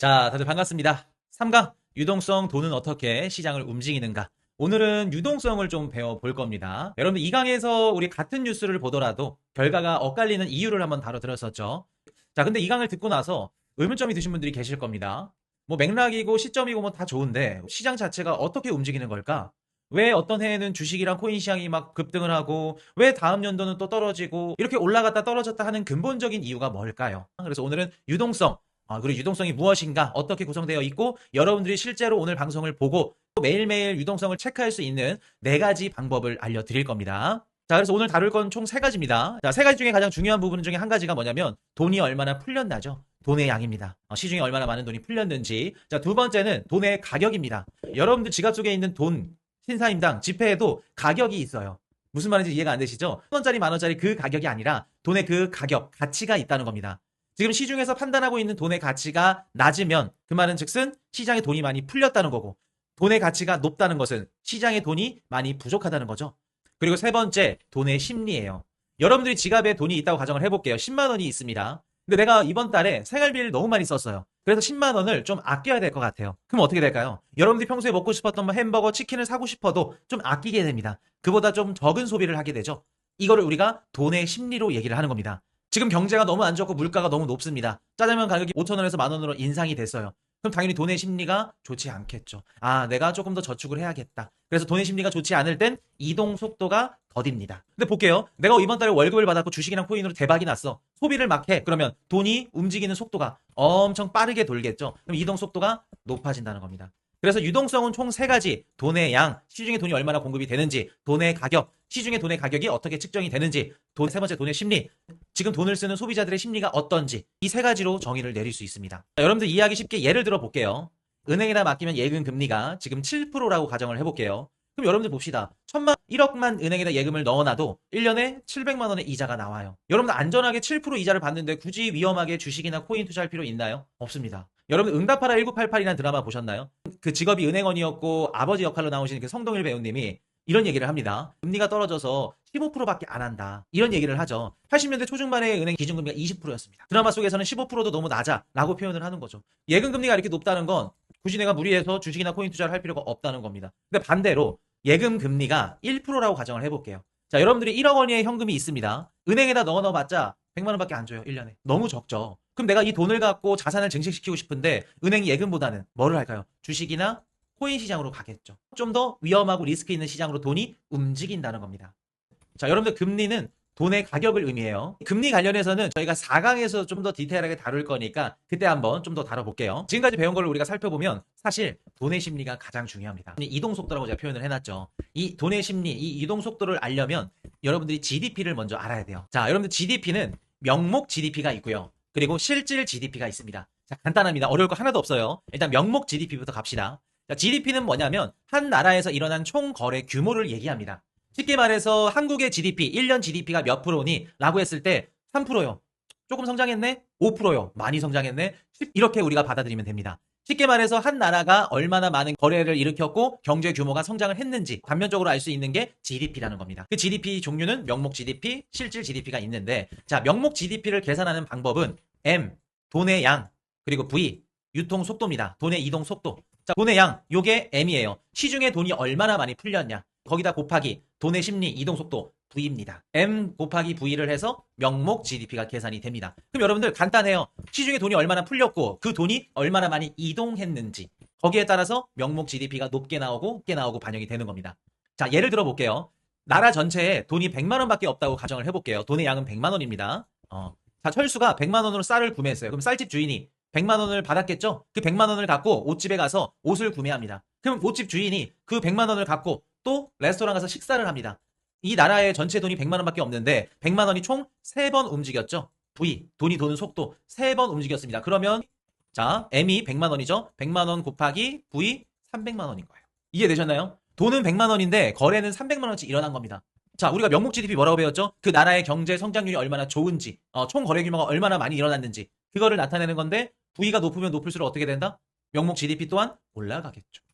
자, 다들 반갑습니다. 3강 유동성 돈은 어떻게 시장을 움직이는가? 오늘은 유동성을 좀 배워볼 겁니다. 여러분들 2강에서 우리 같은 뉴스를 보더라도 결과가 엇갈리는 이유를 한번 다뤄드렸었죠. 자, 근데 2강을 듣고 나서 의문점이 드신 분들이 계실 겁니다. 뭐 맥락이고 시점이고 뭐 다 좋은데 시장 자체가 어떻게 움직이는 걸까? 왜 어떤 해에는 주식이랑 코인 시장이 막 급등을 하고 왜 다음 연도는 또 떨어지고 이렇게 올라갔다 떨어졌다 하는 근본적인 이유가 뭘까요? 그래서 오늘은 유동성, 그리고 유동성이 무엇인가, 어떻게 구성되어 있고 여러분들이 실제로 오늘 방송을 보고 매일매일 유동성을 체크할 수 있는 4가지 방법을 알려드릴 겁니다. 자, 그래서 오늘 다룰 건 총 3가지입니다. 자, 3가지 중에 가장 중요한 부분 중에 한 가지가 뭐냐면 돈이 얼마나 풀렸나죠. 돈의 양입니다. 시중에 얼마나 많은 돈이 풀렸는지. 자, 두 번째는 돈의 가격입니다. 여러분들 지갑 속에 있는 돈, 신사임당, 지폐에도 가격이 있어요. 무슨 말인지 이해가 안 되시죠? 1원짜리, 만원짜리 그 가격이 아니라 돈의 그 가격, 가치가 있다는 겁니다. 지금 시중에서 판단하고 있는 돈의 가치가 낮으면 그 말은 즉슨 시장에 돈이 많이 풀렸다는 거고, 돈의 가치가 높다는 것은 시장에 돈이 많이 부족하다는 거죠. 그리고 세 번째, 돈의 심리예요. 여러분들이 지갑에 돈이 있다고 가정을 해볼게요. 10만 원이 있습니다. 근데 내가 이번 달에 생활비를 너무 많이 썼어요. 그래서 10만 원을 좀 아껴야 될 것 같아요. 그럼 어떻게 될까요? 여러분들이 평소에 먹고 싶었던 뭐 햄버거, 치킨을 사고 싶어도 좀 아끼게 됩니다. 그보다 좀 적은 소비를 하게 되죠. 이거를 우리가 돈의 심리로 얘기를 하는 겁니다. 지금 경제가 너무 안 좋고 물가가 너무 높습니다. 짜장면 가격이 5,000원에서 만 원으로 인상이 됐어요. 그럼 당연히 돈의 심리가 좋지 않겠죠. 내가 조금 더 저축을 해야겠다. 그래서 돈의 심리가 좋지 않을 땐 이동 속도가 더딥니다. 근데 볼게요. 내가 이번 달에 월급을 받았고 주식이랑 코인으로 대박이 났어. 소비를 막 해. 그러면 돈이 움직이는 속도가 엄청 빠르게 돌겠죠. 그럼 이동 속도가 높아진다는 겁니다. 그래서 유동성은 총 3가지. 돈의 양, 시중에 돈이 얼마나 공급이 되는지, 돈의 가격, 시중에 돈의 가격이 어떻게 측정이 되는지, 세 번째 돈의 심리, 지금 돈을 쓰는 소비자들의 심리가 어떤지, 이 3가지로 정의를 내릴 수 있습니다. 자, 여러분들 이해하기 쉽게 예를 들어 볼게요. 은행에다 맡기면 예금 금리가 지금 7%라고 가정을 해볼게요. 그럼 여러분들 봅시다. 1억만 은행에다 예금을 넣어놔도 1년에 700만 원의 이자가 나와요. 여러분들 안전하게 7% 이자를 받는데 굳이 위험하게 주식이나 코인 투자할 필요 있나요? 없습니다. 여러분 응답하라 1988이라는 드라마 보셨나요? 그 직업이 은행원이었고 아버지 역할로 나오신 그 성동일 배우님이 이런 얘기를 합니다. 금리가 떨어져서 15%밖에 안 한다. 이런 얘기를 하죠. 80년대 초중반에 은행 기준금리가 20%였습니다. 드라마 속에서는 15%도 너무 낮아 라고 표현을 하는 거죠. 예금금리가 이렇게 높다는 건 굳이 내가 무리해서 주식이나 코인 투자를 할 필요가 없다는 겁니다. 근데 반대로 예금금리가 1%라고 가정을 해볼게요. 자, 여러분들이 1억 원의 현금이 있습니다. 은행에다 넣어봤자 100만 원밖에 안 줘요. 1년에. 너무 적죠. 그럼 내가 이 돈을 갖고 자산을 증식시키고 싶은데 은행 예금보다는 뭐를 할까요? 주식이나 코인 시장으로 가겠죠. 좀 더 위험하고 리스크 있는 시장으로 돈이 움직인다는 겁니다. 자, 여러분들 금리는 돈의 가격을 의미해요. 금리 관련해서는 저희가 4강에서 좀 더 디테일하게 다룰 거니까 그때 한번 좀 더 다뤄볼게요. 지금까지 배운 걸 우리가 살펴보면 사실 돈의 심리가 가장 중요합니다. 이동 속도라고 제가 표현을 해놨죠. 이 돈의 심리, 이 이동 속도를 알려면 여러분들이 GDP를 먼저 알아야 돼요. 자, 여러분들 GDP는 명목 GDP가 있고요. 그리고 실질 GDP가 있습니다. 자, 간단합니다. 어려울 거 하나도 없어요. 일단 명목 GDP부터 갑시다. 자, GDP는 뭐냐면 한 나라에서 일어난 총 거래 규모를 얘기합니다. 쉽게 말해서 한국의 GDP, 1년 GDP가 몇 프로니? 라고 했을 때 3%요. 조금 성장했네? 5%요. 많이 성장했네? 이렇게 우리가 받아들이면 됩니다. 쉽게 말해서 한 나라가 얼마나 많은 거래를 일으켰고 경제 규모가 성장을 했는지 단면적으로 알 수 있는 게 GDP라는 겁니다. 그 GDP 종류는 명목 GDP, 실질 GDP가 있는데, 자, 명목 GDP를 계산하는 방법은 M, 돈의 양, 그리고 V, 유통 속도입니다. 돈의 이동 속도. 자, 돈의 양, 요게 M이에요. 시중에 돈이 얼마나 많이 풀렸냐. 거기다 곱하기 돈의 심리, 이동 속도, V입니다. M 곱하기 V를 해서 명목 GDP가 계산이 됩니다. 그럼 여러분들 간단해요. 시중에 돈이 얼마나 풀렸고 그 돈이 얼마나 많이 이동했는지 거기에 따라서 명목 GDP가 높게 나오고 낮게 나오고 반영이 되는 겁니다. 자, 예를 들어 볼게요. 나라 전체에 돈이 100만 원밖에 없다고 가정을 해볼게요. 돈의 양은 100만 원입니다. 자, 철수가 100만 원으로 쌀을 구매했어요. 그럼 쌀집 주인이 100만 원을 받았겠죠? 그 100만 원을 갖고 옷집에 가서 옷을 구매합니다. 그럼 옷집 주인이 그 100만 원을 갖고 또 레스토랑 가서 식사를 합니다. 이 나라의 전체 돈이 100만 원밖에 없는데 100만 원이 총 3번 움직였죠. V, 돈이 도는 속도 3번 움직였습니다. 그러면 자, M이 100만 원이죠. 100만 원 곱하기 V 300만 원인 거예요. 이해되셨나요? 돈은 100만 원인데 거래는 300만 원치 일어난 겁니다. 자, 우리가 명목 GDP 뭐라고 배웠죠? 그 나라의 경제 성장률이 얼마나 좋은지, 총 거래 규모가 얼마나 많이 일어났는지 그거를 나타내는 건데 V가 높으면 높을수록 어떻게 된다? 명목 GDP 또한 올라가겠죠.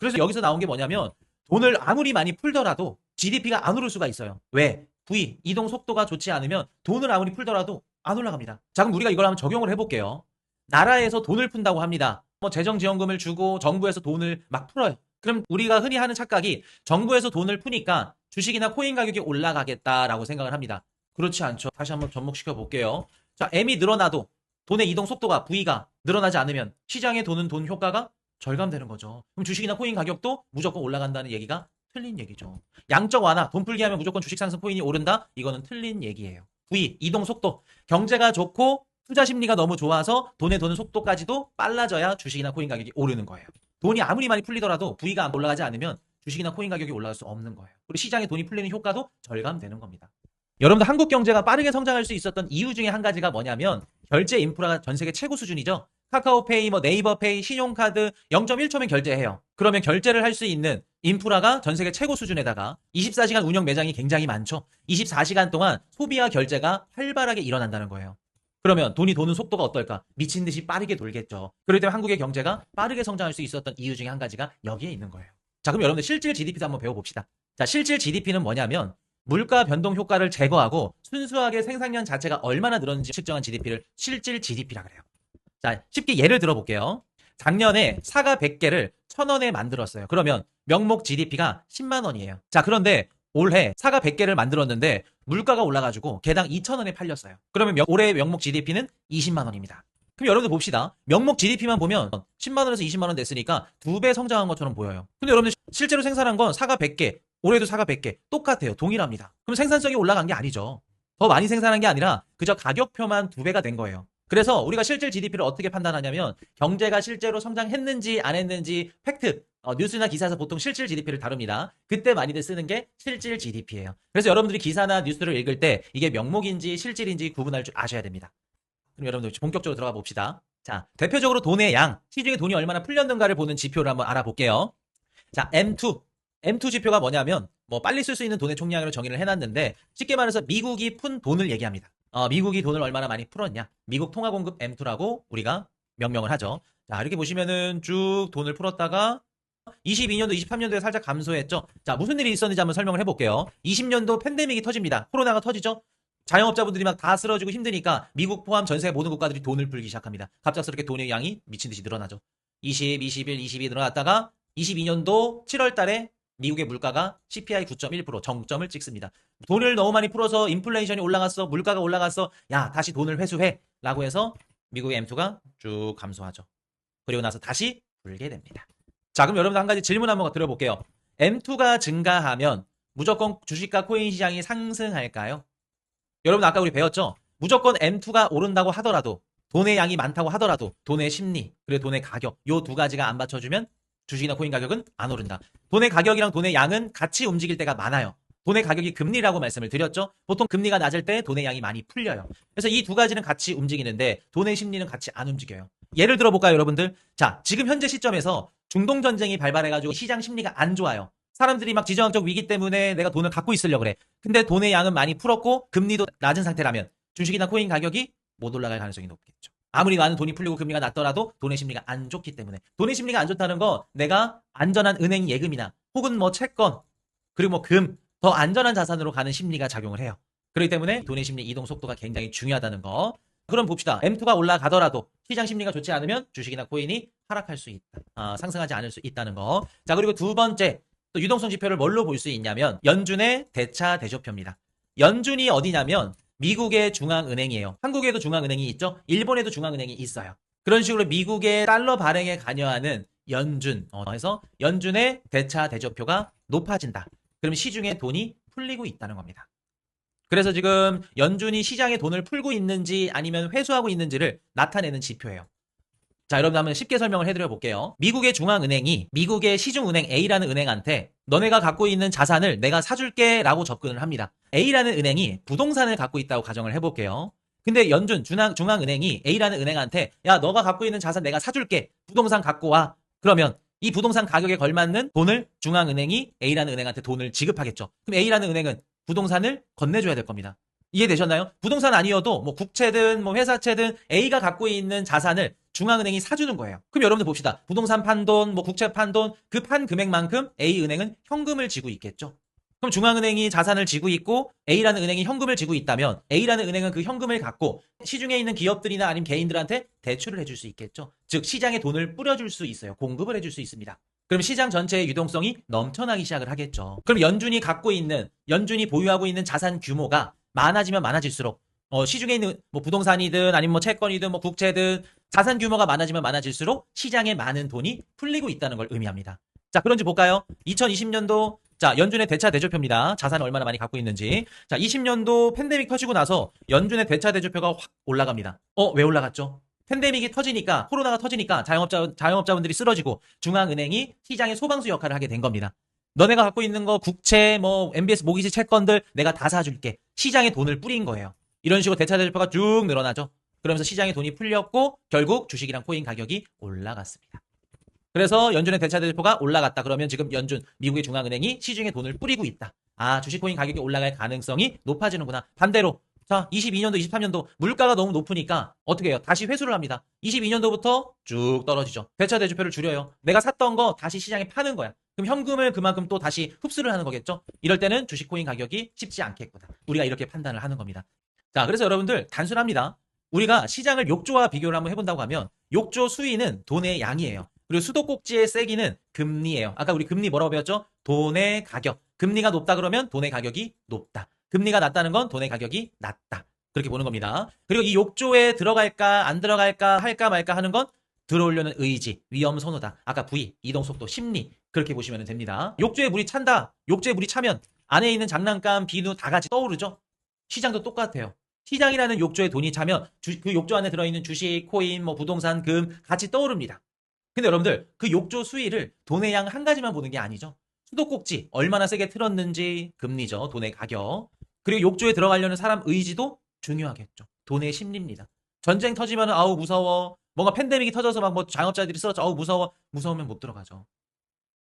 그래서 여기서 나온 게 뭐냐면 돈을 아무리 많이 풀더라도 GDP가 안 오를 수가 있어요. 왜? V, 이동 속도가 좋지 않으면 돈을 아무리 풀더라도 안 올라갑니다. 자, 그럼 우리가 이걸 한번 적용을 해볼게요. 나라에서 돈을 푼다고 합니다. 뭐 재정지원금을 주고 정부에서 돈을 막 풀어요. 그럼 우리가 흔히 하는 착각이 정부에서 돈을 푸니까 주식이나 코인 가격이 올라가겠다라고 생각을 합니다. 그렇지 않죠. 다시 한번 접목시켜 볼게요. 자, M이 늘어나도 돈의 이동 속도가 V가 늘어나지 않으면 시장에 도는 돈 효과가 절감되는 거죠. 그럼 주식이나 코인 가격도 무조건 올라간다는 얘기가 틀린 얘기죠. 양적 완화, 돈 풀기 하면 무조건 주식 상승 코인이 오른다? 이거는 틀린 얘기예요. V, 이동 속도. 경제가 좋고 투자 심리가 너무 좋아서 돈에 도는 속도까지도 빨라져야 주식이나 코인 가격이 오르는 거예요. 돈이 아무리 많이 풀리더라도 V가 올라가지 않으면 주식이나 코인 가격이 올라갈 수 없는 거예요. 그리고 시장에 돈이 풀리는 효과도 절감되는 겁니다. 여러분들 한국 경제가 빠르게 성장할 수 있었던 이유 중에 한 가지가 뭐냐면 결제 인프라가 전 세계 최고 수준이죠. 카카오페이, 뭐 네이버페이, 신용카드 0.1초면 결제해요. 그러면 결제를 할 수 있는 인프라가 전 세계 최고 수준에다가 24시간 운영 매장이 굉장히 많죠. 24시간 동안 소비와 결제가 활발하게 일어난다는 거예요. 그러면 돈이 도는 속도가 어떨까? 미친 듯이 빠르게 돌겠죠. 그렇기 때문에 한국의 경제가 빠르게 성장할 수 있었던 이유 중에 한 가지가 여기에 있는 거예요. 자, 그럼 여러분들 실질 GDP도 한번 배워봅시다. 자, 실질 GDP는 뭐냐면 물가 변동 효과를 제거하고 순수하게 생산량 자체가 얼마나 늘었는지 측정한 GDP를 실질 GDP라 그래요. 자, 쉽게 예를 들어볼게요. 작년에 사과 100개를 1,000원에 만들었어요. 그러면 명목 GDP가 10만 원이에요. 자, 그런데 올해 사과 100개를 만들었는데 물가가 올라가지고 개당 2,000원에 팔렸어요. 그러면 올해 명목 GDP는 20만 원입니다. 그럼 여러분들 봅시다. 명목 GDP만 보면 10만 원에서 20만 원 됐으니까 2배 성장한 것처럼 보여요. 근데 여러분들 실제로 생산한 건 사과 100개, 올해도 사과 100개 똑같아요. 동일합니다. 그럼 생산성이 올라간 게 아니죠. 더 많이 생산한 게 아니라 그저 가격표만 2배가 된 거예요. 그래서 우리가 실질 GDP를 어떻게 판단하냐면 경제가 실제로 성장했는지 안 했는지 팩트, 뉴스나 기사에서 보통 실질 GDP를 다룹니다. 그때 많이들 쓰는 게 실질 GDP예요. 그래서 여러분들이 기사나 뉴스를 읽을 때 이게 명목인지 실질인지 구분할 줄 아셔야 됩니다. 그럼 여러분들 본격적으로 들어가 봅시다. 자, 대표적으로 돈의 양, 시중에 돈이 얼마나 풀렸는가를 보는 지표를 한번 알아볼게요. 자, M2 지표가 뭐냐면 뭐 빨리 쓸 수 있는 돈의 총량으로 정의를 해놨는데 쉽게 말해서 미국이 푼 돈을 얘기합니다. 미국이 돈을 얼마나 많이 풀었냐. 미국 통화공급 M2라고 우리가 명명을 하죠. 자, 이렇게 보시면은 쭉 돈을 풀었다가 22년도, 23년도에 살짝 감소했죠. 자, 무슨 일이 있었는지 한번 설명을 해볼게요. 20년도 팬데믹이 터집니다. 코로나가 터지죠. 자영업자분들이 막 다 쓰러지고 힘드니까 미국 포함 전 세계 모든 국가들이 돈을 풀기 시작합니다. 갑작스럽게 돈의 양이 미친 듯이 늘어나죠. 20, 21, 22 늘어났다가 22년도 7월 달에 미국의 물가가 CPI 9.1% 정점을 찍습니다. 돈을 너무 많이 풀어서 인플레이션이 올라갔어. 물가가 올라갔어. 야, 다시 돈을 회수해. 라고 해서 미국의 M2가 쭉 감소하죠. 그리고 나서 다시 불게 됩니다. 자, 그럼 여러분들 한 가지 질문 한번 드려볼게요. M2가 증가하면 무조건 주식과 코인 시장이 상승할까요? 여러분 아까 우리 배웠죠? 무조건 M2가 오른다고 하더라도 돈의 양이 많다고 하더라도 돈의 심리 그리고 돈의 가격 요 두 가지가 안 받쳐주면 주식이나 코인 가격은 안 오른다. 돈의 가격이랑 돈의 양은 같이 움직일 때가 많아요. 돈의 가격이 금리라고 말씀을 드렸죠. 보통 금리가 낮을 때 돈의 양이 많이 풀려요. 그래서 이 두 가지는 같이 움직이는데 돈의 심리는 같이 안 움직여요. 예를 들어볼까요, 여러분들? 자, 지금 현재 시점에서 중동전쟁이 발발해가지고 시장 심리가 안 좋아요. 사람들이 막 지정학적 위기 때문에 내가 돈을 갖고 있으려고 그래. 근데 돈의 양은 많이 풀었고 금리도 낮은 상태라면 주식이나 코인 가격이 못 올라갈 가능성이 높겠죠. 아무리 많은 돈이 풀리고 금리가 낮더라도 돈의 심리가 안 좋기 때문에. 돈의 심리가 안 좋다는 건 내가 안전한 은행 예금이나 혹은 뭐 채권 그리고 뭐 금, 더 안전한 자산으로 가는 심리가 작용을 해요. 그렇기 때문에 돈의 심리 이동 속도가 굉장히 중요하다는 거. 그럼 봅시다. M2가 올라가더라도 시장 심리가 좋지 않으면 주식이나 코인이 하락할 수 있다. 상승하지 않을 수 있다는 거. 자, 그리고 두 번째. 또 유동성 지표를 뭘로 볼 수 있냐면 연준의 대차 대조표입니다. 연준이 어디냐면 미국의 중앙은행이에요. 한국에도 중앙은행이 있죠. 일본에도 중앙은행이 있어요. 그런 식으로 미국의 달러 발행에 관여하는 연준, 그래서 연준의 대차 대조표가 높아진다. 그럼 시중에 돈이 풀리고 있다는 겁니다. 그래서 지금 연준이 시장에 돈을 풀고 있는지 아니면 회수하고 있는지를 나타내는 지표예요. 자, 여러분 한번 쉽게 설명을 해드려 볼게요. 미국의 중앙은행이 미국의 시중은행 A라는 은행한테 너네가 갖고 있는 자산을 내가 사줄게 라고 접근을 합니다. A라는 은행이 부동산을 갖고 있다고 가정을 해볼게요. 근데 연준 중앙은행이 A라는 은행한테 야, 너가 갖고 있는 자산 내가 사줄게. 부동산 갖고 와. 그러면 이 부동산 가격에 걸맞는 돈을 중앙은행이 A라는 은행한테 돈을 지급하겠죠. 그럼 A라는 은행은 부동산을 건네줘야 될 겁니다. 이해되셨나요? 부동산 아니어도 뭐 국채든 뭐 회사채든 A가 갖고 있는 자산을 중앙은행이 사주는 거예요. 그럼 여러분들 봅시다. 부동산 판 돈, 뭐 국채 판 돈, 그 판 금액만큼 A은행은 현금을 지고 있겠죠. 그럼 중앙은행이 자산을 지고 있고 A라는 은행이 현금을 지고 있다면 A라는 은행은 그 현금을 갖고 시중에 있는 기업들이나 아니면 개인들한테 대출을 해줄 수 있겠죠. 즉 시장에 돈을 뿌려줄 수 있어요. 공급을 해줄 수 있습니다. 그럼 시장 전체의 유동성이 넘쳐나기 시작을 하겠죠. 그럼 연준이 보유하고 있는 자산 규모가 많아지면 많아질수록 시중에 있는 뭐 부동산이든 아니면 뭐 채권이든 뭐 국채든 자산 규모가 많아지면 많아질수록 시장에 많은 돈이 풀리고 있다는 걸 의미합니다. 자, 그런지 볼까요? 2020년도 자, 연준의 대차 대조표입니다. 자산을 얼마나 많이 갖고 있는지. 자, 20년도 팬데믹 터지고 나서 연준의 대차 대조표가 확 올라갑니다. 왜 올라갔죠? 팬데믹이 터지니까, 코로나가 터지니까 자영업자분들이 쓰러지고 중앙은행이 시장의 소방수 역할을 하게 된 겁니다. 너네가 갖고 있는 거 국채, 뭐 MBS 모기지 채권들 내가 다 사줄게. 시장에 돈을 뿌린 거예요. 이런 식으로 대차 대조표가 쭉 늘어나죠. 그러면서 시장에 돈이 풀렸고 결국 주식이랑 코인 가격이 올라갔습니다. 그래서 연준의 대차 대조표가 올라갔다. 그러면 지금 미국의 중앙은행이 시중에 돈을 뿌리고 있다. 아, 주식 코인 가격이 올라갈 가능성이 높아지는구나. 반대로 자, 22년도, 23년도 물가가 너무 높으니까 어떻게 해요? 다시 회수를 합니다. 22년도부터 쭉 떨어지죠. 대차 대조표를 줄여요. 내가 샀던 거 다시 시장에 파는 거야. 그럼 현금을 그만큼 또 다시 흡수를 하는 거겠죠? 이럴 때는 주식 코인 가격이 쉽지 않겠구나. 우리가 이렇게 판단을 하는 겁니다. 자, 그래서 여러분들 단순합니다. 우리가 시장을 욕조와 비교를 한번 해본다고 하면 욕조 수위는 돈의 양이에요. 그리고 수도꼭지의 세기는 금리예요. 아까 우리 금리 뭐라고 배웠죠? 돈의 가격. 금리가 높다 그러면 돈의 가격이 높다. 금리가 낮다는 건 돈의 가격이 낮다. 그렇게 보는 겁니다. 그리고 이 욕조에 들어갈까 안 들어갈까 할까 말까 하는 건 들어오려는 의지, 위험 선호다. 아까 V, 이동속도, 심리 그렇게 보시면 됩니다. 욕조에 물이 찬다. 욕조에 물이 차면 안에 있는 장난감, 비누 다 같이 떠오르죠? 시장도 똑같아요. 시장이라는 욕조에 돈이 차면 그 욕조 안에 들어있는 주식, 코인, 뭐 부동산, 금 같이 떠오릅니다. 근데 여러분들 그 욕조 수위를 돈의 양 한 가지만 보는 게 아니죠. 수도꼭지 얼마나 세게 틀었는지 금리죠. 돈의 가격. 그리고 욕조에 들어가려는 사람 의지도 중요하겠죠. 돈의 심리입니다. 전쟁 터지면 아우 무서워. 뭔가 팬데믹이 터져서 막 뭐 자영업자들이 쓰러져 아우 무서워. 무서우면 못 들어가죠.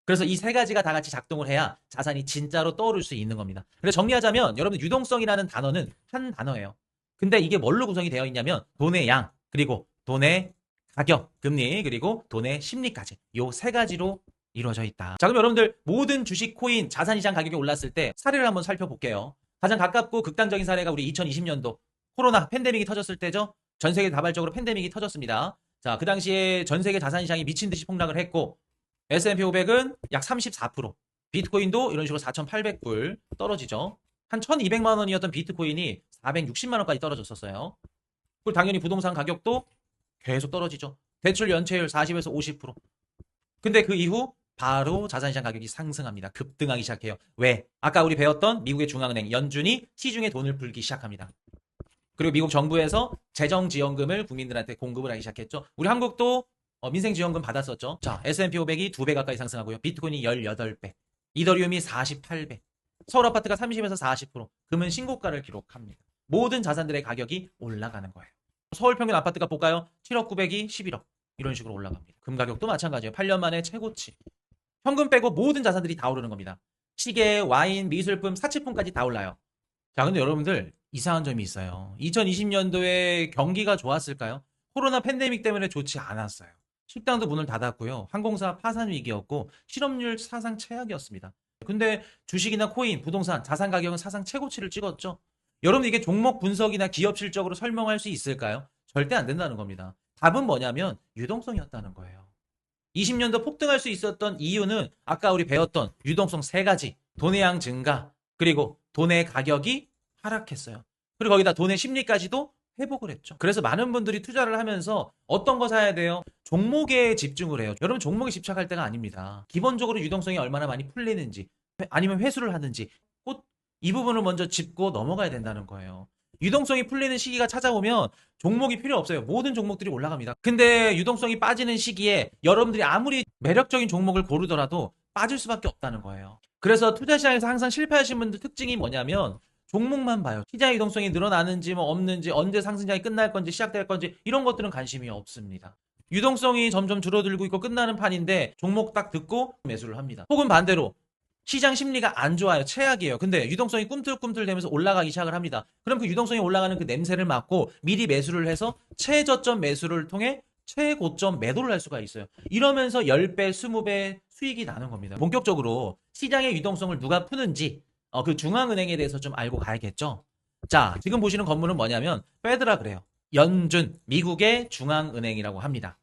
그래서 이 세 가지가 다 같이 작동을 해야 자산이 진짜로 떠오를 수 있는 겁니다. 그래서 정리하자면 여러분 유동성이라는 단어는 한 단어예요. 근데 이게 뭘로 구성이 되어 있냐면 돈의 양, 그리고 돈의 가격, 금리, 그리고 돈의 심리까지 요 세 가지로 이루어져 있다. 자, 그럼 여러분들 모든 주식, 코인, 자산시장 가격이 올랐을 때 사례를 한번 살펴볼게요. 가장 가깝고 극단적인 사례가 우리 2020년도 코로나 팬데믹이 터졌을 때죠. 전 세계 다발적으로 팬데믹이 터졌습니다. 자, 그 당시에 전 세계 자산시장이 미친 듯이 폭락을 했고 S&P 500은 약 34%, 비트코인도 이런 식으로 4,800불 떨어지죠. 한 1,200만 원이었던 비트코인이 460만 원까지 떨어졌었어요. 그리고 당연히 부동산 가격도 계속 떨어지죠. 대출 연체율 40에서 50%. 근데 그 이후 바로 자산시장 가격이 상승합니다. 급등하기 시작해요. 왜? 아까 우리 배웠던 미국의 중앙은행 연준이 시중에 돈을 풀기 시작합니다. 그리고 미국 정부에서 재정지원금을 국민들한테 공급을 하기 시작했죠. 우리 한국도 민생지원금 받았었죠. 자, S&P 500이 2배 가까이 상승하고요. 비트코인이 18배, 이더리움이 48배, 서울 아파트가 30에서 40%, 금은 신고가를 기록합니다. 모든 자산들의 가격이 올라가는 거예요. 서울 평균 아파트가 볼까요? 7억 9백이 11억. 이런 식으로 올라갑니다. 금 가격도 마찬가지예요. 8년 만에 최고치. 현금 빼고 모든 자산들이 다 오르는 겁니다. 시계, 와인, 미술품, 사치품까지 다 올라요. 자, 근데 여러분들 이상한 점이 있어요. 2020년도에 경기가 좋았을까요? 코로나 팬데믹 때문에 좋지 않았어요. 식당도 문을 닫았고요. 항공사 파산 위기였고 실업률 사상 최악이었습니다. 근데 주식이나 코인, 부동산, 자산 가격은 사상 최고치를 찍었죠. 여러분 이게 종목 분석이나 기업 실적으로 설명할 수 있을까요? 절대 안 된다는 겁니다. 답은 뭐냐면 유동성이었다는 거예요. 20년도 폭등할 수 있었던 이유는 아까 우리 배웠던 유동성 세 가지. 돈의 양 증가, 그리고 돈의 가격이 하락했어요. 그리고 거기다 돈의 심리까지도 회복을 했죠. 그래서 많은 분들이 투자를 하면서 어떤 거 사야 돼요? 종목에 집중을 해요. 여러분 종목에 집착할 때가 아닙니다. 기본적으로 유동성이 얼마나 많이 풀리는지 아니면 회수를 하는지 꼭 이 부분을 먼저 짚고 넘어가야 된다는 거예요. 유동성이 풀리는 시기가 찾아오면 종목이 필요 없어요. 모든 종목들이 올라갑니다. 근데 유동성이 빠지는 시기에 여러분들이 아무리 매력적인 종목을 고르더라도 빠질 수밖에 없다는 거예요. 그래서 투자 시장에서 항상 실패하신 분들 특징이 뭐냐면 종목만 봐요. 시장 유동성이 늘어나는지 뭐 없는지 언제 상승장이 끝날 건지 시작될 건지 이런 것들은 관심이 없습니다. 유동성이 점점 줄어들고 있고 끝나는 판인데 종목 딱 듣고 매수를 합니다. 혹은 반대로 시장 심리가 안 좋아요. 최악이에요. 근데 유동성이 꿈틀꿈틀 되면서 올라가기 시작을 합니다. 그럼 그 유동성이 올라가는 그 냄새를 맡고 미리 매수를 해서 최저점 매수를 통해 최고점 매도를 할 수가 있어요. 이러면서 10배, 20배 수익이 나는 겁니다. 본격적으로 시장의 유동성을 누가 푸는지 그 중앙은행에 대해서 좀 알고 가야겠죠. 자, 지금 보시는 건물은 뭐냐면 페드라 그래요. 연준, 미국의 중앙은행이라고 합니다.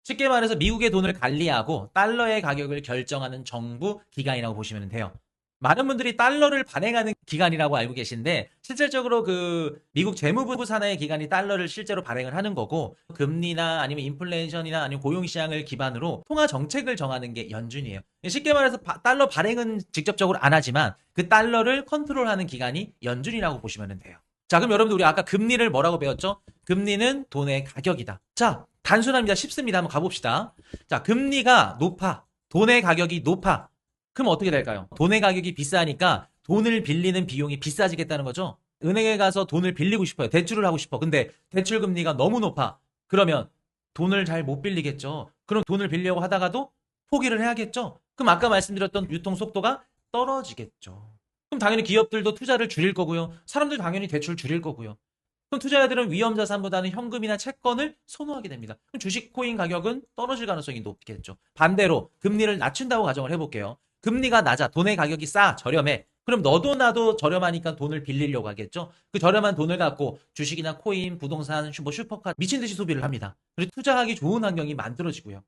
쉽게 말해서 미국의 돈을 관리하고 달러의 가격을 결정하는 정부 기관이라고 보시면 돼요. 많은 분들이 달러를 발행하는 기관이라고 알고 계신데 실질적으로 그 미국 재무부 산하의 기관이 달러를 실제로 발행을 하는 거고 금리나 아니면 인플레이션이나 아니면 고용시장을 기반으로 통화 정책을 정하는 게 연준이에요. 쉽게 말해서 달러 발행은 직접적으로 안 하지만 그 달러를 컨트롤하는 기관이 연준이라고 보시면 돼요. 자, 그럼 여러분들 우리 아까 금리를 뭐라고 배웠죠? 금리는 돈의 가격이다. 자, 단순합니다. 쉽습니다. 한번 가봅시다. 자, 금리가 높아. 돈의 가격이 높아. 그럼 어떻게 될까요? 돈의 가격이 비싸니까 돈을 빌리는 비용이 비싸지겠다는 거죠. 은행에 가서 돈을 빌리고 싶어요. 대출을 하고 싶어. 근데 대출 금리가 너무 높아. 그러면 돈을 잘 못 빌리겠죠. 그럼 돈을 빌려고 하다가도 포기를 해야겠죠. 그럼 아까 말씀드렸던 유통 속도가 떨어지겠죠. 그럼 당연히 기업들도 투자를 줄일 거고요. 사람들 당연히 대출 줄일 거고요. 그럼 투자자들은 위험자산보다는 현금이나 채권을 선호하게 됩니다. 그럼 주식 코인 가격은 떨어질 가능성이 높겠죠. 반대로 금리를 낮춘다고 가정을 해볼게요. 금리가 낮아, 돈의 가격이 싸, 저렴해. 그럼 너도 나도 저렴하니까 돈을 빌리려고 하겠죠. 그 저렴한 돈을 갖고 주식이나 코인, 부동산, 슈퍼카 미친 듯이 소비를 합니다. 그리고 투자하기 좋은 환경이 만들어지고요.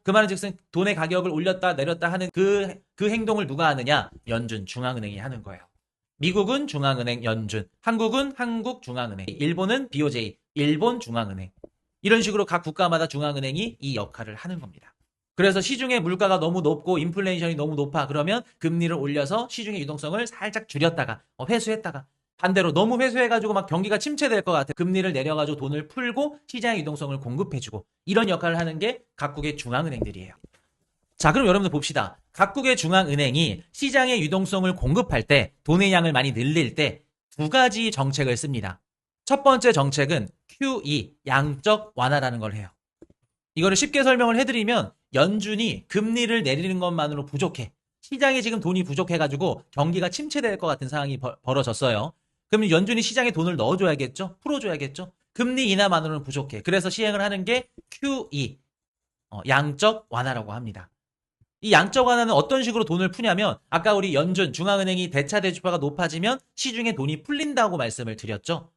그 말은 즉슨 돈의 가격을 올렸다 내렸다 하는 그 행동을 누가 하느냐? 연준, 중앙은행이 하는 거예요. 미국은 중앙은행 연준, 한국은 한국중앙은행, 일본은 BOJ, 일본중앙은행. 이런 식으로 각 국가마다 중앙은행이 이 역할을 하는 겁니다. 그래서 시중에 물가가 너무 높고 인플레이션이 너무 높아 그러면 금리를 올려서 시중의 유동성을 살짝 줄였다가 회수했다가 반대로 너무 회수해가지고 막 경기가 침체될 것 같아 금리를 내려가지고 돈을 풀고 시장의 유동성을 공급해주고 이런 역할을 하는 게 각국의 중앙은행들이에요. 자, 그럼 여러분들 봅시다. 각국의 중앙은행이 시장의 유동성을 공급할 때 돈의 양을 많이 늘릴 때 두 가지 정책을 씁니다. 첫 번째 정책은 QE, 양적 완화라는 걸 해요. 이거를 쉽게 설명을 해드리면 연준이 금리를 내리는 것만으로 부족해. 시장에 지금 돈이 부족해가지고 경기가 침체될 것 같은 상황이 벌어졌어요. 그럼 연준이 시장에 돈을 넣어줘야겠죠? 풀어줘야겠죠? 금리 인하만으로는 부족해. 그래서 시행을 하는 게 QE, 양적 완화라고 합니다. 이 양적 완화는 어떤 식으로 돈을 푸냐면 아까 우리 연준, 중앙은행이 대차 대출파가 높아지면 시중에 돈이 풀린다고 말씀을 드렸죠.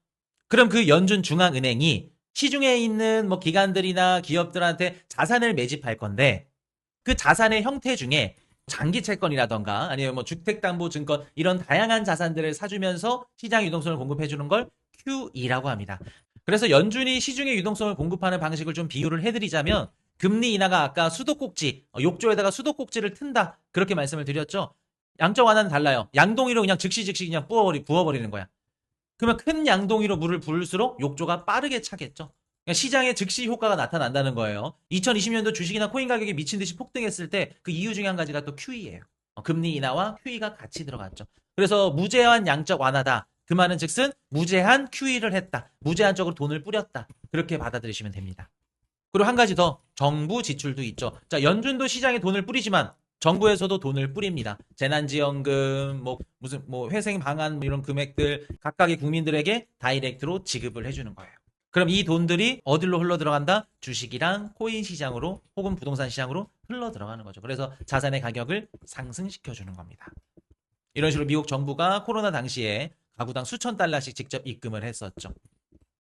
그럼 그 연준 중앙은행이 시중에 있는 뭐 기관들이나 기업들한테 자산을 매집할 건데 그 자산의 형태 중에 장기 채권이라던가 아니면 뭐 주택담보증권 이런 다양한 자산들을 사주면서 시장 유동성을 공급해 주는 걸 QE라고 합니다. 그래서 연준이 시중의 유동성을 공급하는 방식을 좀 비유를 해드리자면 금리 인하가 아까 수도꼭지, 욕조에다가 수도꼭지를 튼다 그렇게 말씀을 드렸죠. 양적 완화는 달라요. 양동이로 그냥 즉시 그냥 부어버리는 거야. 그러면 큰 양동이로 물을 부을수록 욕조가 빠르게 차겠죠. 그러니까 시장에 즉시 효과가 나타난다는 거예요. 2020년도 주식이나 코인 가격이 미친 듯이 폭등했을 때 그 이유 중에 한 가지가 또 QE예요. 금리 인하와 QE가 같이 들어갔죠. 그래서 무제한 양적 완화다. 그 말은 즉슨 무제한 QE를 했다. 무제한적으로 돈을 뿌렸다. 그렇게 받아들이시면 됩니다. 그리고 한 가지 더 정부 지출도 있죠. 자, 연준도 시장에 돈을 뿌리지만 정부에서도 돈을 뿌립니다. 재난지원금, 회생 방안 이런 금액들 각각의 국민들에게 다이렉트로 지급을 해주는 거예요. 그럼 이 돈들이 어디로 흘러 들어간다? 주식이랑 코인 시장으로 혹은 부동산 시장으로 흘러 들어가는 거죠. 그래서 자산의 가격을 상승시켜 주는 겁니다. 이런 식으로 미국 정부가 코로나 당시에 가구당 수천 달러씩 직접 입금을 했었죠.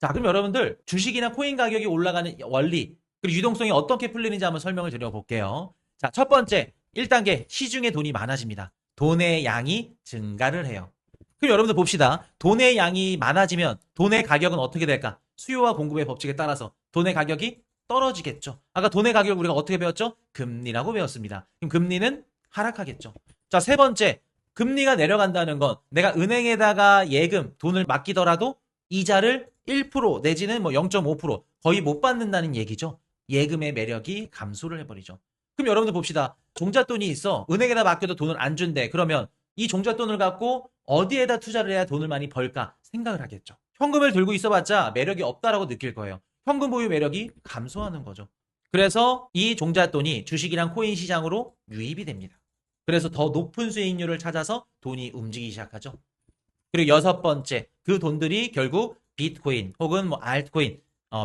자, 그럼 여러분들 주식이나 코인 가격이 올라가는 원리 그리고 유동성이 어떻게 풀리는지 한번 설명을 드려볼게요. 자, 첫 번째 1단계 시중에 돈이 많아집니다. 돈의 양이 증가를 해요. 그럼 여러분들 봅시다. 돈의 양이 많아지면 돈의 가격은 어떻게 될까? 수요와 공급의 법칙에 따라서 돈의 가격이 떨어지겠죠. 아까 돈의 가격을 우리가 어떻게 배웠죠? 금리라고 배웠습니다. 그럼 금리는 하락하겠죠. 자, 세 번째 금리가 내려간다는 건 내가 은행에다가 예금, 돈을 맡기더라도 이자를 1% 내지는 0.5% 거의 못 받는다는 얘기죠. 예금의 매력이 감소를 해버리죠. 그럼 여러분들 봅시다. 종잣돈이 있어. 은행에다 맡겨도 돈을 안 준대. 그러면 이 종잣돈을 갖고 어디에다 투자를 해야 돈을 많이 벌까 생각을 하겠죠. 현금을 들고 있어봤자 매력이 없다라고 느낄 거예요. 현금 보유 매력이 감소하는 거죠. 그래서 이 종잣돈이 주식이랑 코인 시장으로 유입이 됩니다. 그래서 더 높은 수익률을 찾아서 돈이 움직이기 시작하죠. 그리고 여섯 번째, 그 돈들이 결국 비트코인 혹은 알트코인,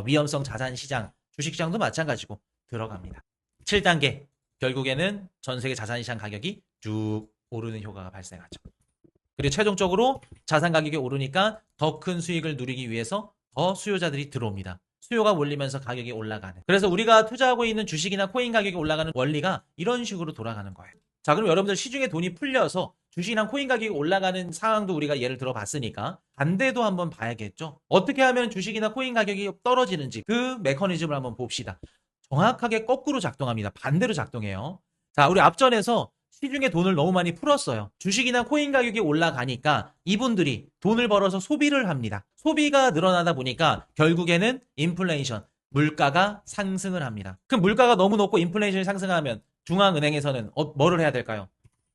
위험성 자산 시장, 주식 시장도 마찬가지고 들어갑니다. 7단계, 결국에는 전 세계 자산 시장 가격이 쭉 오르는 효과가 발생하죠. 그리고 최종적으로 자산 가격이 오르니까 더 큰 수익을 누리기 위해서 더 수요자들이 들어옵니다. 수요가 몰리면서 가격이 올라가는. 그래서 우리가 투자하고 있는 주식이나 코인 가격이 올라가는 원리가 이런 식으로 돌아가는 거예요. 자, 그럼 여러분들 시중에 돈이 풀려서 주식이나 코인 가격이 올라가는 상황도 우리가 예를 들어 봤으니까 반대도 한번 봐야겠죠. 어떻게 하면 주식이나 코인 가격이 떨어지는지 그 메커니즘을 한번 봅시다. 정확하게 거꾸로 작동합니다. 반대로 작동해요. 자, 우리 앞전에서 시중에 돈을 너무 많이 풀었어요. 주식이나 코인 가격이 올라가니까 이분들이 돈을 벌어서 소비를 합니다. 소비가 늘어나다 보니까 결국에는 인플레이션, 물가가 상승을 합니다. 그럼 물가가 너무 높고 인플레이션이 상승하면 중앙은행에서는 뭐를 해야 될까요?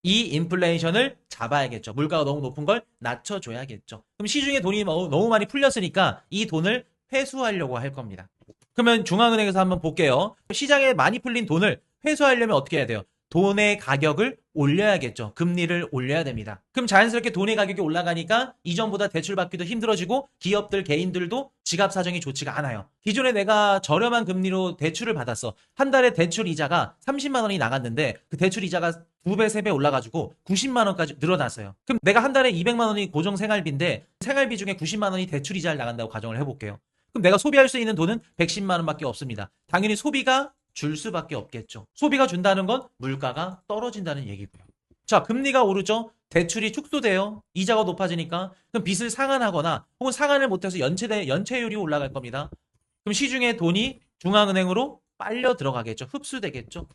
이 인플레이션을 잡아야겠죠. 물가가 너무 높은 걸 낮춰줘야겠죠. 그럼 시중에 돈이 너무 많이 풀렸으니까 이 돈을 회수하려고 할 겁니다. 그러면 중앙은행에서 한번 볼게요. 시장에 많이 풀린 돈을 회수하려면 어떻게 해야 돼요? 돈의 가격을 올려야겠죠. 금리를 올려야 됩니다. 그럼 자연스럽게 돈의 가격이 올라가니까 이전보다 대출받기도 힘들어지고 기업들, 개인들도 지갑 사정이 좋지가 않아요. 기존에 내가 저렴한 금리로 대출을 받았어. 한 달에 대출 이자가 30만 원이 나갔는데 그 대출 이자가 2배, 3배 올라가지고 90만 원까지 늘어났어요. 그럼 내가 한 달에 200만 원이 고정 생활비인데 생활비 중에 90만 원이 대출 이자를 나간다고 가정을 해볼게요. 그럼 내가 소비할 수 있는 돈은 110만 원밖에 없습니다. 당연히 소비가 줄 수밖에 없겠죠. 소비가 준다는 건 물가가 떨어진다는 얘기고요. 자, 금리가 오르죠. 대출이 축소돼요. 이자가 높아지니까. 그럼 빚을 상환하거나 혹은 상환을 못해서 연체율이 올라갈 겁니다. 그럼 시중에 돈이 중앙은행으로 빨려 들어가겠죠. 흡수되겠죠.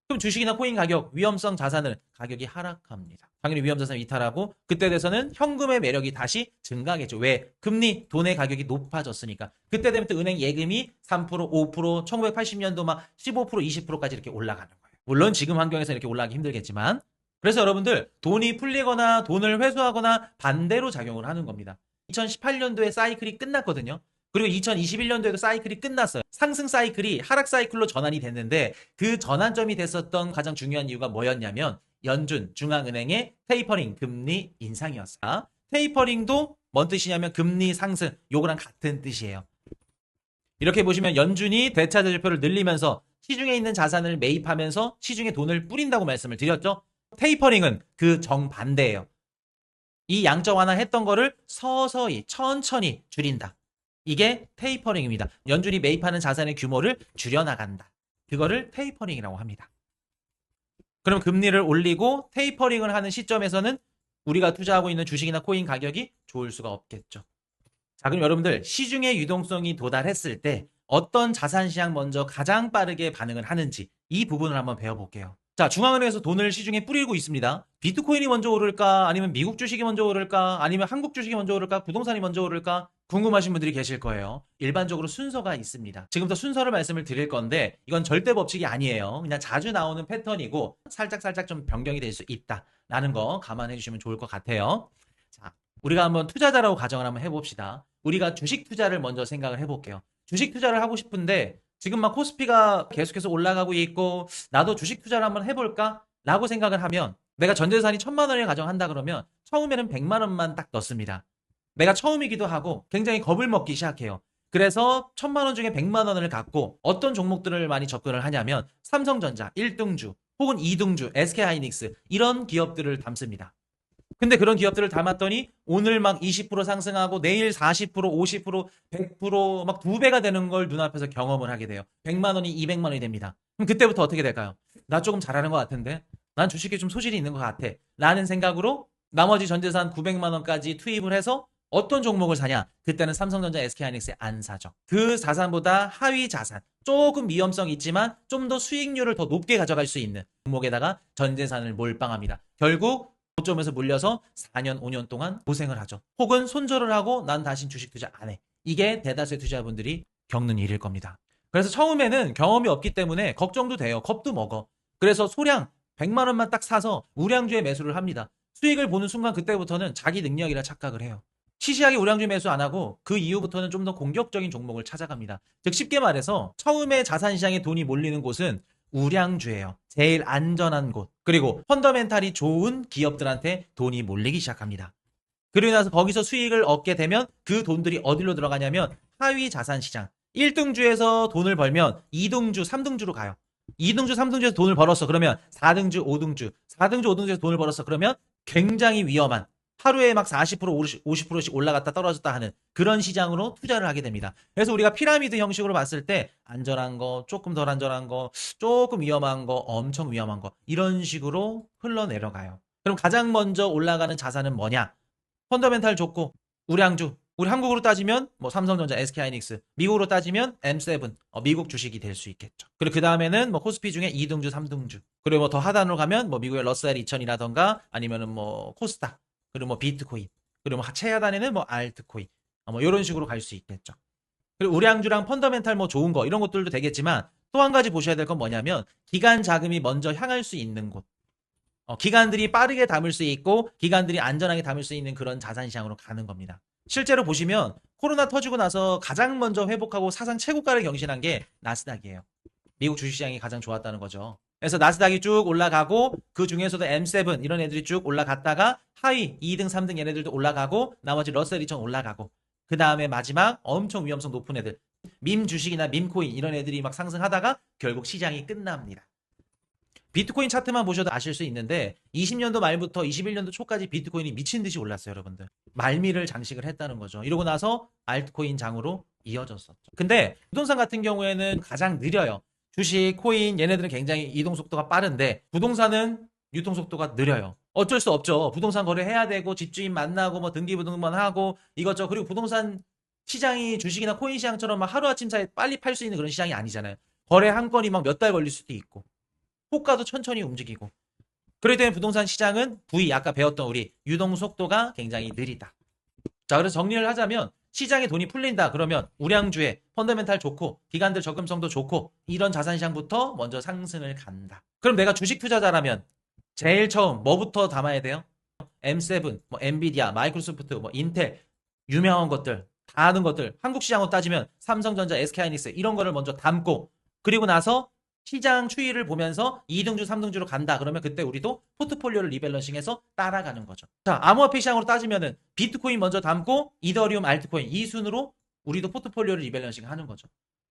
그럼 주식이나 코인 가격, 위험성 자산을 가격이 하락합니다. 당연히 위험자산 이탈하고 그때 돼서는 현금의 매력이 다시 증가하겠죠. 왜? 금리, 돈의 가격이 높아졌으니까. 그때 되면 또 은행 예금이 3%, 5%, 1980년도 막 15%, 20%까지 이렇게 올라가는 거예요. 물론 지금 환경에서 이렇게 올라가기 힘들겠지만 그래서 여러분들 돈이 풀리거나 돈을 회수하거나 반대로 작용을 하는 겁니다. 2018년도에 사이클이 끝났거든요. 그리고 2021년도에도 사이클이 끝났어요. 상승 사이클이 하락 사이클로 전환이 됐는데 그 전환점이 됐었던 가장 중요한 이유가 뭐였냐면 연준, 중앙은행의 테이퍼링, 금리 인상이었어요. 테이퍼링도 뭔 뜻이냐면 금리 상승, 요거랑 같은 뜻이에요. 이렇게 보시면 연준이 대차대조표를 늘리면서 시중에 있는 자산을 매입하면서 시중에 돈을 뿌린다고 말씀을 드렸죠. 테이퍼링은 그 정반대예요. 이 양적 완화했던 거를 서서히 천천히 줄인다. 이게 테이퍼링입니다. 연준이 매입하는 자산의 규모를 줄여나간다. 그거를 테이퍼링이라고 합니다. 그럼 금리를 올리고 테이퍼링을 하는 시점에서는 우리가 투자하고 있는 주식이나 코인 가격이 좋을 수가 없겠죠. 자, 그럼 여러분들 시중의 유동성이 도달했을 때 어떤 자산시장 먼저 가장 빠르게 반응을 하는지 이 부분을 한번 배워볼게요. 자, 중앙은행에서 돈을 시중에 뿌리고 있습니다. 비트코인이 먼저 오를까? 아니면 미국 주식이 먼저 오를까? 아니면 한국 주식이 먼저 오를까? 부동산이 먼저 오를까? 궁금하신 분들이 계실 거예요. 일반적으로 순서가 있습니다. 지금부터 순서를 말씀을 드릴 건데 이건 절대 법칙이 아니에요. 그냥 자주 나오는 패턴이고 살짝 좀 변경이 될 수 있다라는 거 감안해 주시면 좋을 것 같아요. 자, 우리가 한번 투자자라고 가정을 한번 해봅시다. 우리가 주식 투자를 먼저 생각을 해볼게요. 주식 투자를 하고 싶은데 지금 막 코스피가 계속해서 올라가고 있고 나도 주식 투자를 한번 해볼까? 라고 생각을 하면 내가 전재산이 1000만 원을 가정한다 그러면 처음에는 100만 원만 딱 넣습니다. 내가 처음이기도 하고 굉장히 겁을 먹기 시작해요. 그래서 1000만 원 중에 100만 원을 갖고 어떤 종목들을 많이 접근을 하냐면 삼성전자 1등주 혹은 2등주 SK하이닉스 이런 기업들을 담습니다. 근데 그런 기업들을 담았더니 오늘 막 20% 상승하고 내일 40%, 50%, 100%막 2배가 되는 걸 눈앞에서 경험을 하게 돼요. 100만 원이 200만 원이 됩니다. 그럼 그때부터 어떻게 될까요? 나 조금 잘하는 것 같은데? 난 주식에 좀 소질이 있는 것 같아. 라는 생각으로 나머지 전재산 900만 원까지 투입을 해서 어떤 종목을 사냐? 그때는 삼성전자, SK하이닉스에 안 사죠. 그 자산보다 하위 자산, 조금 위험성 있지만 좀 더 수익률을 더 높게 가져갈 수 있는 종목에다가 전재산을 몰빵합니다. 결국 고점에서 물려서 4년, 5년 동안 고생을 하죠. 혹은 손절을 하고 난 다신 주식 투자 안 해. 이게 대다수의 투자자분들이 겪는 일일 겁니다. 그래서 처음에는 경험이 없기 때문에 걱정도 돼요. 겁도 먹어. 그래서 소량 100만 원만 딱 사서 우량주에 매수를 합니다. 수익을 보는 순간 그때부터는 자기 능력이라 착각을 해요. 시시하게 우량주 매수 안 하고 그 이후부터는 좀 더 공격적인 종목을 찾아갑니다. 즉 쉽게 말해서 처음에 자산시장에 돈이 몰리는 곳은 우량주예요. 제일 안전한 곳. 그리고 펀더멘탈이 좋은 기업들한테 돈이 몰리기 시작합니다. 그러고 나서 거기서 수익을 얻게 되면 그 돈들이 어디로 들어가냐면 하위 자산시장. 1등주에서 돈을 벌면 2등주, 3등주로 가요. 2등주, 3등주에서 돈을 벌었어. 그러면 4등주, 5등주. 4등주, 5등주에서 돈을 벌었어. 그러면 굉장히 위험한 하루에 막 40%, 50%씩 올라갔다 떨어졌다 하는 그런 시장으로 투자를 하게 됩니다. 그래서 우리가 피라미드 형식으로 봤을 때 안전한 거, 조금 덜 안전한 거, 조금 위험한 거, 엄청 위험한 거 이런 식으로 흘러내려가요. 그럼 가장 먼저 올라가는 자산은 뭐냐? 펀더멘탈 좋고 우량주. 우리 한국으로 따지면 뭐 삼성전자, SK하이닉스, 미국으로 따지면 M7, 미국 주식이 될 수 있겠죠. 그리고 그 다음에는 뭐 코스피 중에 2등주, 3등주. 그리고 뭐 더 하단으로 가면 뭐 미국의 러셀 2000이라던가 아니면은 뭐 코스닥, 그리고 뭐 비트코인, 그리고 뭐 최하단에는 뭐 알트코인, 뭐 이런 식으로 갈 수 있겠죠. 그리고 우량주랑 펀더멘탈 뭐 좋은 거 이런 것들도 되겠지만 또 한 가지 보셔야 될 건 뭐냐면 기관 자금이 먼저 향할 수 있는 곳. 기관들이 빠르게 담을 수 있고 기관들이 안전하게 담을 수 있는 그런 자산시장으로 가는 겁니다. 실제로 보시면 코로나 터지고 나서 가장 먼저 회복하고 사상 최고가를 경신한 게 나스닥이에요. 미국 주식시장이 가장 좋았다는 거죠. 그래서 나스닥이 쭉 올라가고 그 중에서도 M7 이런 애들이 쭉 올라갔다가 하위 2등, 3등 얘네들도 올라가고 나머지 러셀 2000 올라가고 그 다음에 마지막 엄청 위험성 높은 애들 밈 주식이나 밈코인 이런 애들이 막 상승하다가 결국 시장이 끝납니다. 비트코인 차트만 보셔도 아실 수 있는데 20년도 말부터 21년도 초까지 비트코인이 미친 듯이 올랐어요, 여러분들. 말미를 장식을 했다는 거죠. 이러고 나서 알트코인 장으로 이어졌었죠. 근데 부동산 같은 경우에는 가장 느려요. 주식, 코인 얘네들은 굉장히 이동 속도가 빠른데 부동산은 유통 속도가 느려요. 어쩔 수 없죠. 부동산 거래해야 되고 집주인 만나고 뭐 등기부등본하고 이것저것 그리고 부동산 시장이 주식이나 코인 시장처럼 막 하루아침 사이에 빨리 팔 수 있는 그런 시장이 아니잖아요. 거래 한 건이 막 몇 달 걸릴 수도 있고 호가도 천천히 움직이고 그렇기 때문에 부동산 시장은 V 아까 배웠던 우리 유동 속도가 굉장히 느리다. 자 그래서 정리를 하자면 시장에 돈이 풀린다 그러면 우량주에 펀더멘탈 좋고 기관들 적금성도 좋고 이런 자산시장부터 먼저 상승을 간다. 그럼 내가 주식 투자자라면 제일 처음 뭐부터 담아야 돼요? M7, 뭐 엔비디아, 마이크로소프트, 뭐 인텔 유명한 것들 다 아는 것들 한국 시장으로 따지면 삼성전자, SK하이닉스 이런 거를 먼저 담고 그리고 나서 시장 추이를 보면서 2등주, 3등주로 간다. 그러면 그때 우리도 포트폴리오를 리밸런싱해서 따라가는 거죠. 자, 암호화폐 시장으로 따지면은 비트코인 먼저 담고 이더리움, 알트코인 이 순으로 우리도 포트폴리오를 리밸런싱 하는 거죠.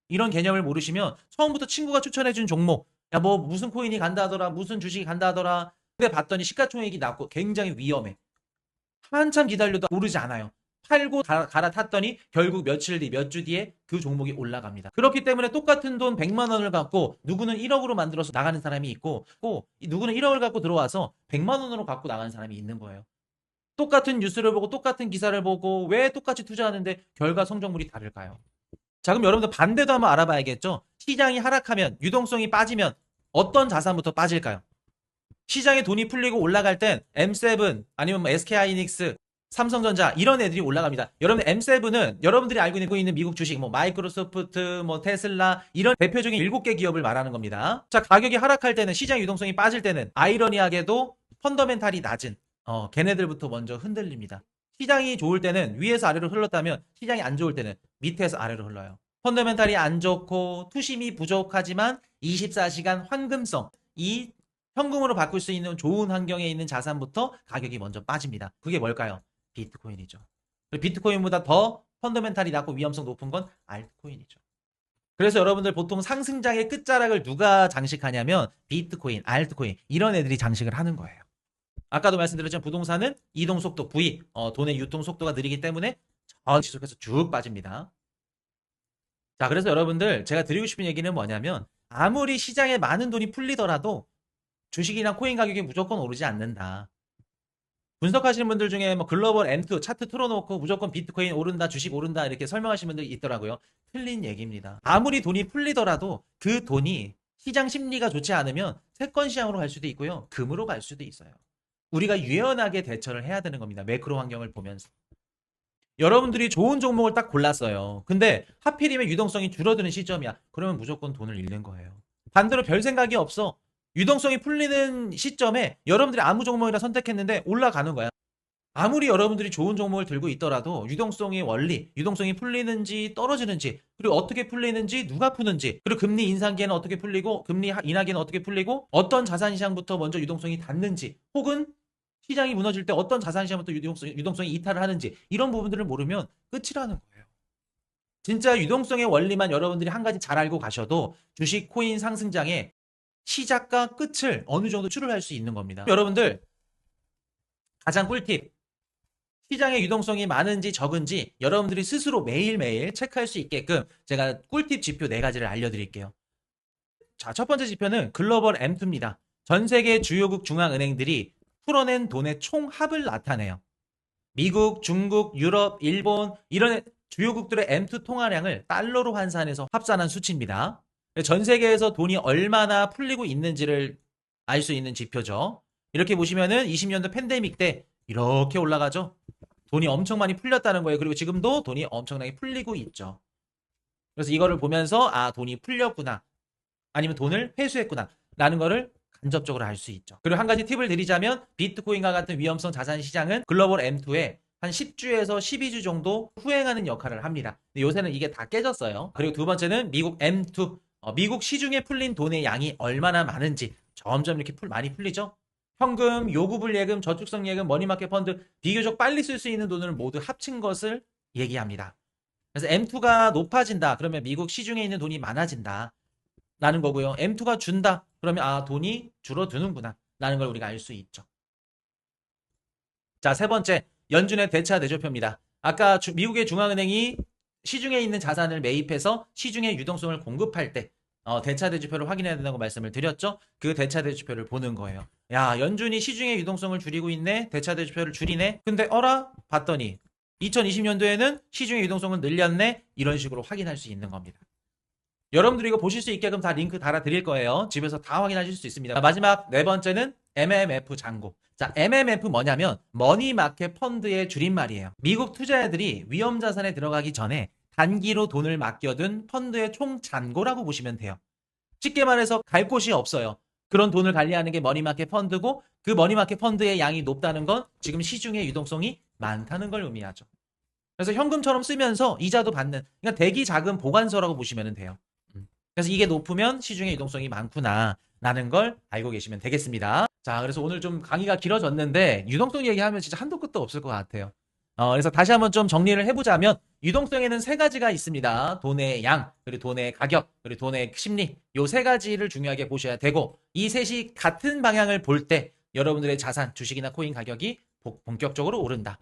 이런 개념을 모르시면 처음부터 친구가 추천해준 종목, 야, 뭐 무슨 코인이 간다 하더라, 무슨 주식이 간다 하더라. 근데 봤더니 시가총액이 낮고 굉장히 위험해. 한참 기다려도 오르지 않아요. 팔고 갈아탔더니 결국 며칠 뒤, 몇 주 뒤에 그 종목이 올라갑니다. 그렇기 때문에 똑같은 돈 100만 원을 갖고 누구는 1억으로 만들어서 나가는 사람이 있고 또 누구는 1억을 갖고 들어와서 100만 원으로 갖고 나가는 사람이 있는 거예요. 똑같은 뉴스를 보고 똑같은 기사를 보고 왜 똑같이 투자하는데 결과 성적물이 다를까요? 자 그럼 여러분들 반대도 한번 알아봐야겠죠. 시장이 하락하면 유동성이 빠지면 어떤 자산부터 빠질까요? 시장에 돈이 풀리고 올라갈 땐 M7 아니면 뭐 SK하이닉스 삼성전자 이런 애들이 올라갑니다. 여러분 M7은 여러분들이 알고 있는 미국 주식 뭐 마이크로소프트 뭐 테슬라 이런 대표적인 7개 기업을 말하는 겁니다. 자 가격이 하락할 때는 시장 유동성이 빠질 때는 아이러니하게도 펀더멘탈이 낮은 걔네들부터 먼저 흔들립니다. 시장이 좋을 때는 위에서 아래로 흘렀다면 시장이 안 좋을 때는 밑에서 아래로 흘러요. 펀더멘탈이 안 좋고 투심이 부족하지만 24시간 환금성 이 현금으로 바꿀 수 있는 좋은 환경에 있는 자산부터 가격이 먼저 빠집니다. 그게 뭘까요? 비트코인이죠. 비트코인보다 더 펀더멘탈이 낮고 위험성 높은 건 알트코인이죠. 그래서 여러분들 보통 상승장의 끝자락을 누가 장식하냐면 비트코인, 알트코인 이런 애들이 장식을 하는 거예요. 아까도 말씀드렸지만 부동산은 이동 속도 V, 돈의 유통 속도가 느리기 때문에 지속해서 쭉 빠집니다. 자, 그래서 여러분들 제가 드리고 싶은 얘기는 뭐냐면 아무리 시장에 많은 돈이 풀리더라도 주식이나 코인 가격이 무조건 오르지 않는다. 분석하시는 분들 중에 뭐 글로벌 M2 차트 틀어놓고 무조건 비트코인 오른다, 주식 오른다 이렇게 설명하시는 분들이 있더라고요. 틀린 얘기입니다. 아무리 돈이 풀리더라도 그 돈이 시장 심리가 좋지 않으면 채권 시장으로 갈 수도 있고요. 금으로 갈 수도 있어요. 우리가 유연하게 대처를 해야 되는 겁니다. 매크로 환경을 보면서. 여러분들이 좋은 종목을 딱 골랐어요. 근데 하필이면 유동성이 줄어드는 시점이야. 그러면 무조건 돈을 잃는 거예요. 반대로 별 생각이 없어. 유동성이 풀리는 시점에 여러분들이 아무 종목이나 선택했는데 올라가는 거야. 아무리 여러분들이 좋은 종목을 들고 있더라도 유동성의 원리, 유동성이 풀리는지 떨어지는지, 그리고 어떻게 풀리는지, 누가 푸는지, 그리고 금리 인상기에는 어떻게 풀리고, 금리 인하기에는 어떻게 풀리고, 어떤 자산시장부터 먼저 유동성이 닿는지, 혹은 시장이 무너질 때 어떤 자산시장부터 유동성이 이탈을 하는지, 이런 부분들을 모르면 끝이라는 거예요. 진짜 유동성의 원리만 여러분들이 한 가지 잘 알고 가셔도 주식, 코인 상승장에 시작과 끝을 어느 정도 추론할 수 있는 겁니다. 여러분들 가장 꿀팁 시장의 유동성이 많은지 적은지 여러분들이 스스로 매일매일 체크할 수 있게끔 제가 꿀팁 지표 4가지를 알려드릴게요. 자, 첫 번째 지표는 글로벌 M2입니다. 전 세계 주요국 중앙은행들이 풀어낸 돈의 총합을 나타내요. 미국, 중국, 유럽, 일본 이런 주요국들의 M2 통화량을 달러로 환산해서 합산한 수치입니다. 전 세계에서 돈이 얼마나 풀리고 있는지를 알 수 있는 지표죠. 이렇게 보시면은 20년도 팬데믹 때 이렇게 올라가죠. 돈이 엄청 많이 풀렸다는 거예요. 그리고 지금도 돈이 엄청나게 풀리고 있죠. 그래서 이거를 보면서 아, 돈이 풀렸구나. 아니면 돈을 회수했구나. 라는 거를 간접적으로 알 수 있죠. 그리고 한 가지 팁을 드리자면 비트코인과 같은 위험성 자산 시장은 글로벌 M2에 한 10주에서 12주 정도 후행하는 역할을 합니다. 근데 요새는 이게 다 깨졌어요. 그리고 두 번째는 미국 M2. 미국 시중에 풀린 돈의 양이 얼마나 많은지 점점 이렇게 많이 풀리죠. 현금, 요구불 예금, 저축성 예금, 머니마켓 펀드 비교적 빨리 쓸 수 있는 돈을 모두 합친 것을 얘기합니다. 그래서 M2가 높아진다. 그러면 미국 시중에 있는 돈이 많아진다. 라는 거고요. M2가 준다. 그러면 아, 돈이 줄어드는구나. 라는 걸 우리가 알 수 있죠. 자, 세 번째. 연준의 대차 대조표입니다. 아까 미국의 중앙은행이 시중에 있는 자산을 매입해서 시중에 유동성을 공급할 때 대차 대조표를 확인해야 된다고 말씀을 드렸죠. 그 대차 대조표를 보는 거예요. 야, 연준이 시중에 유동성을 줄이고 있네. 대차 대조표를 줄이네. 근데 어라? 봤더니 2020년도에는 시중의 유동성은 늘렸네. 이런 식으로 확인할 수 있는 겁니다. 여러분들이 이거 보실 수 있게끔 다 링크 달아드릴 거예요. 집에서 다 확인하실 수 있습니다. 마지막 네 번째는 MMF 잔고. 자, MMF 뭐냐면 머니마켓 펀드의 줄임말이에요. 미국 투자자들이 위험 자산에 들어가기 전에 단기로 돈을 맡겨둔 펀드의 총 잔고라고 보시면 돼요. 쉽게 말해서 갈 곳이 없어요. 그런 돈을 관리하는 게 머니마켓 펀드고 그 머니마켓 펀드의 양이 높다는 건 지금 시중의 유동성이 많다는 걸 의미하죠. 그래서 현금처럼 쓰면서 이자도 받는, 그러니까 대기 자금 보관소라고 보시면 돼요. 그래서 이게 높으면 시중의 유동성이 많구나 라는 걸 알고 계시면 되겠습니다. 자, 그래서 오늘 좀 강의가 길어졌는데 유동성 얘기하면 진짜 한도 끝도 없을 것 같아요. 그래서 다시 한번 좀 정리를 해보자면 유동성에는 3가지가 있습니다. 돈의 양, 그리고 돈의 가격, 그리고 돈의 심리. 요 3가지를 중요하게 보셔야 되고 이 셋이 같은 방향을 볼 때 여러분들의 자산, 주식이나 코인 가격이 본격적으로 오른다.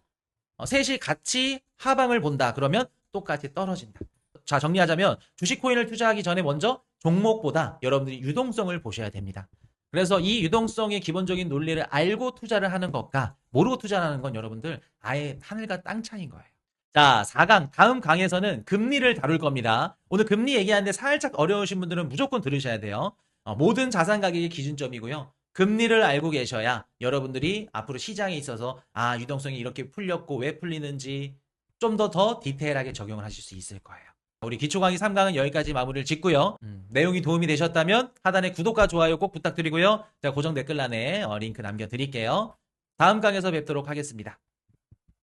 셋이 같이 하방을 본다. 그러면 똑같이 떨어진다. 자, 정리하자면 주식 코인을 투자하기 전에 먼저 종목보다 여러분들이 유동성을 보셔야 됩니다. 그래서 이 유동성의 기본적인 논리를 알고 투자를 하는 것과 모르고 투자하는 건 여러분들 아예 하늘과 땅 차이인 거예요. 자, 4강 다음 강에서는 금리를 다룰 겁니다. 오늘 금리 얘기하는데 살짝 어려우신 분들은 무조건 들으셔야 돼요. 모든 자산 가격이 기준점이고요. 금리를 알고 계셔야 여러분들이 앞으로 시장에 있어서 아, 유동성이 이렇게 풀렸고 왜 풀리는지 좀 더 디테일하게 적용을 하실 수 있을 거예요. 우리 기초 강의 3강은 여기까지 마무리를 짓고요. 내용이 도움이 되셨다면 하단에 구독과 좋아요 꼭 부탁드리고요. 제가 고정 댓글란에 링크 남겨드릴게요. 다음 강에서 뵙도록 하겠습니다.